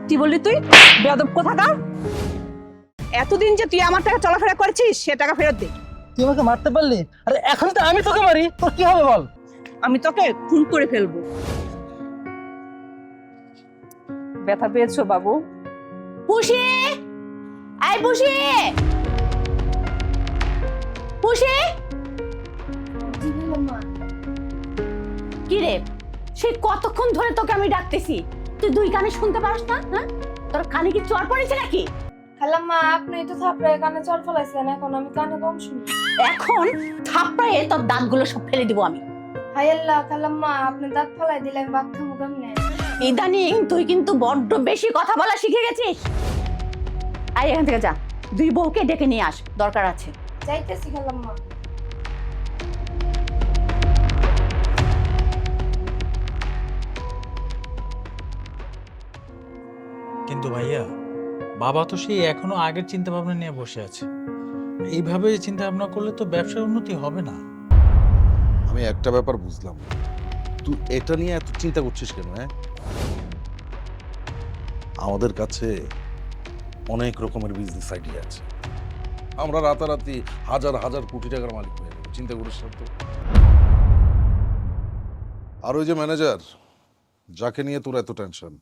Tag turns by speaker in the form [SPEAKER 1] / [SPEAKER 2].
[SPEAKER 1] কি বললি তুই? বেয়াদব কোথাকার! এতদিন যে তুই আমার টাকা চলাফেরা করেছিস সে টাকা ফেরত দে।
[SPEAKER 2] তুই আমাকে মারতে পারলি, আরে এখন তো আমি তোকে মারি, তোর কি হবে বল?
[SPEAKER 1] আমি তোকে খুন করে ফেলবো। ব্যথা পেয়েছো বাবু?
[SPEAKER 3] পুষি, আই পুষি, পুষি। কি রে, সে কতক্ষণ ধরে তোকে আমি ডাকতেছি, তুই দুই কানে শুনতে পারস না? হ্যাঁ, তোর কানে কি চড় পড়েছে নাকি?
[SPEAKER 4] খালাম্মা আপনি তো থাপড়ায় কানে চড় ফেলাইছেন, এখন আমি কানে কম শুনি।
[SPEAKER 3] এখন থাপড়ায়ে তোর দাঁতগুলো সব ফেলে দিব আমি।
[SPEAKER 4] হাই আল্লাহ, খালাম্মা আপনি দাঁত ফেলাই দিলেন, ভাত খাবো কেমনে?
[SPEAKER 3] ইদানিং তুই কিন্তু বড্ড বেশি কথা বলা শিখে গেছিস। আয় এখান থেকে যা, দুই বউকে ডেকে নিয়ে আস, দরকার আছে।
[SPEAKER 4] যাইতেছি খালাম্মা।
[SPEAKER 5] কিন্তু ভাইয়া, বাবা তো সেই এখনো আগের চিন্তা ভাবনা নিয়ে বসে আছে। এইভাবে চিন্তা ভাবনা করলে তো ব্যবসার উন্নতি হবে না।
[SPEAKER 6] আমি একটা ব্যাপার বুঝলাম না, তুই এটা নিয়ে এত চিন্তা করছিস কেন? হ্যাঁ, আমাদের কাছে অনেক রকমের বিজনেস আইডিয়া আছে, আমরা রাতারাতি হাজার হাজার কোটি টাকার মালিক হয়ে যাবো, চিন্তা করিস না তো। আর ওই যে ম্যানেজার, যাকে নিয়ে তোর এত টেনশন,